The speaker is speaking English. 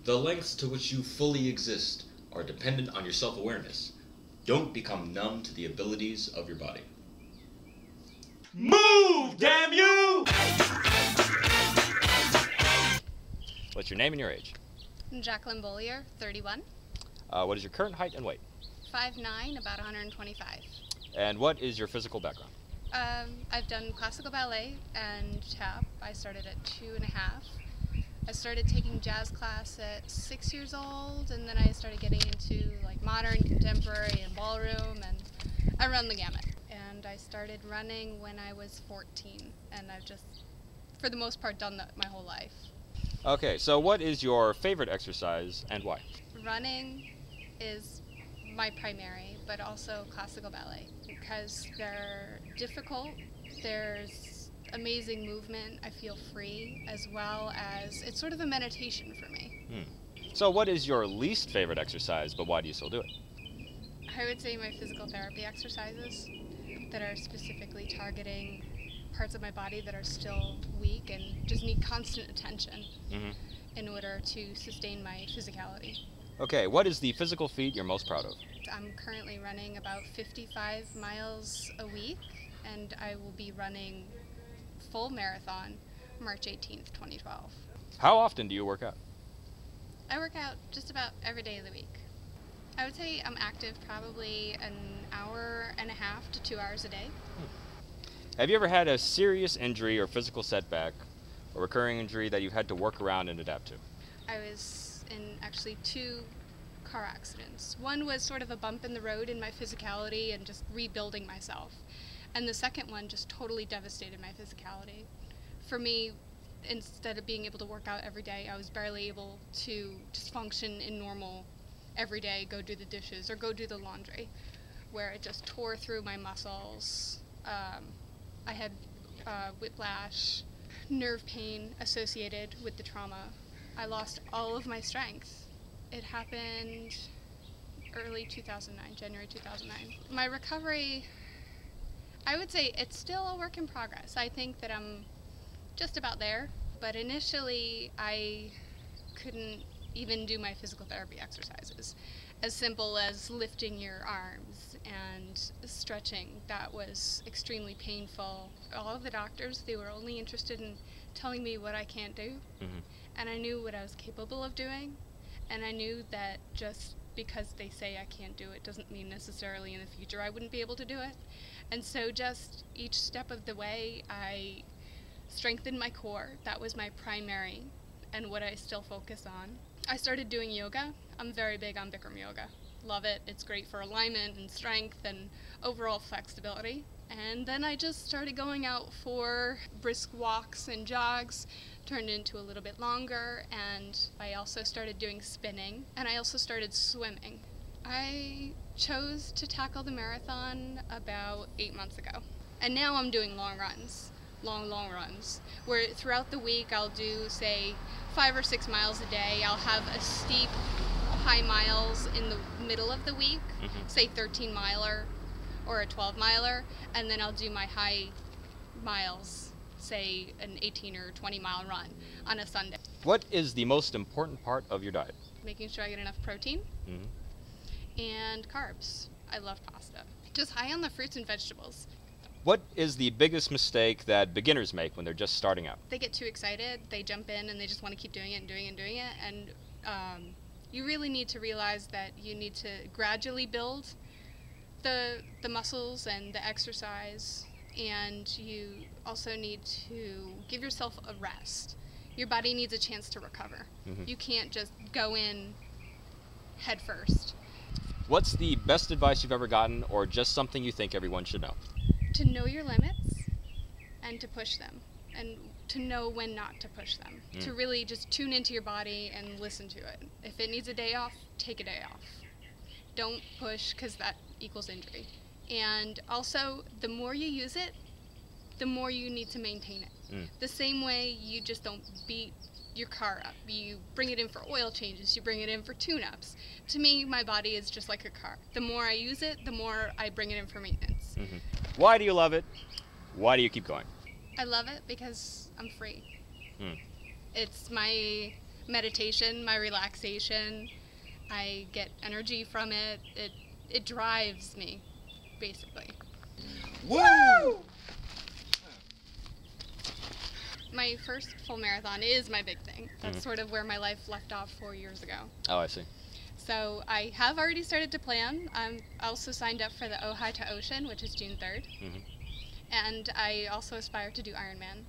The lengths to which you fully exist are dependent on your self-awareness. Don't become numb to the abilities of your body. Move, damn you! What's your name and your age? I'm Jacqueline Bollier, 31. What is your current height and weight? 5'9", about 125. And what is your physical background? I've done classical ballet and tap. I started at 2.5. I started taking jazz class at 6 years old, and then I started getting into like modern, contemporary, and ballroom, and I run the gamut. And I started running when I was 14, and I've just, for the most part, done that my whole life. Okay, so what is your favorite exercise and why? Running is my primary, but also classical ballet, because they're difficult. There's amazing movement. I feel free, as well as it's sort of a meditation for me. So what is your least favorite exercise, but why do you still do it? I would say my physical therapy exercises that are specifically targeting parts of my body that are still weak and just need constant attention in order to sustain my physicality. Okay, what is the physical feat you're most proud of? I'm currently running about 55 miles a week, and I will be running full marathon March 18th, 2012. How often do you work out? I work out just about every day of the week. I would say I'm active probably an hour and a half to 2 hours a day. Have you ever had a serious injury or physical setback, or recurring injury that you've had to work around and adapt to? I was in actually 2 car accidents. One was sort of a bump in the road in my physicality and just rebuilding myself. And the second one just totally devastated my physicality. For me, instead of being able to work out every day, I was barely able to just function in normal every day, go do the dishes or go do the laundry, where it just tore through my muscles. I had whiplash, nerve pain associated with the trauma. I lost all of my strength. It happened early 2009, January 2009. My recovery, I would say it's still a work in progress. I think that I'm just about there, but initially I couldn't even do my physical therapy exercises. As simple as lifting your arms and stretching, that was extremely painful. All of the doctors, they were only interested in telling me what I can't do, and I knew what I was capable of doing, and I knew that just because they say I can't do it doesn't mean necessarily in the future I wouldn't be able to do it. And so just each step of the way, I strengthened my core. That was my primary and what I still focus on. I started doing yoga. I'm very big on Bikram yoga. Love it. It's great for alignment and strength and overall flexibility. And then I just started going out for brisk walks and jogs, turned into a little bit longer, and I also started doing spinning, and I also started swimming. I chose to tackle the marathon about 8 months ago, and now I'm doing long runs, long runs, where throughout the week I'll do, say, 5 or 6 miles a day. I'll have a steep high miles in the middle of the week, say 13-miler or a 12-miler, and then I'll do my high miles, say an 18 or 20-mile run on a Sunday. What is the most important part of your diet? Making sure I get enough protein and carbs. I love pasta. Just high on the fruits and vegetables. What is the biggest mistake that beginners make when they're just starting out? They get too excited, they jump in, and they just want to keep doing it and doing it and doing it, and you really need to realize that you need to gradually build the muscles and the exercise, and you also need to give yourself a rest. Your body needs a chance to recover. You can't just go in head first. What's the best advice you've ever gotten, or just something you think everyone should know? To know your limits and to push them, and to know when not to push them. To really just tune into your body and listen to it. If it needs a day off, take a day off. Don't push, because that equals injury. And also, the more you use it, the more you need to maintain it. The same way you just don't beat your car up. You bring it in for oil changes, you bring it in for tune-ups. To me, my body is just like a car. The more I use it, the more I bring it in for maintenance. Why do you love it? Why do you keep going? I love it because I'm free. It's my meditation, my relaxation. I get energy from it. It drives me, basically. Woo! My first full marathon is my big thing. That's sort of where my life left off 4 years ago. Oh, I see. So I have already started to plan. I'm also signed up for the Ojai to Ocean, which is June 3rd. And I also aspire to do Ironman.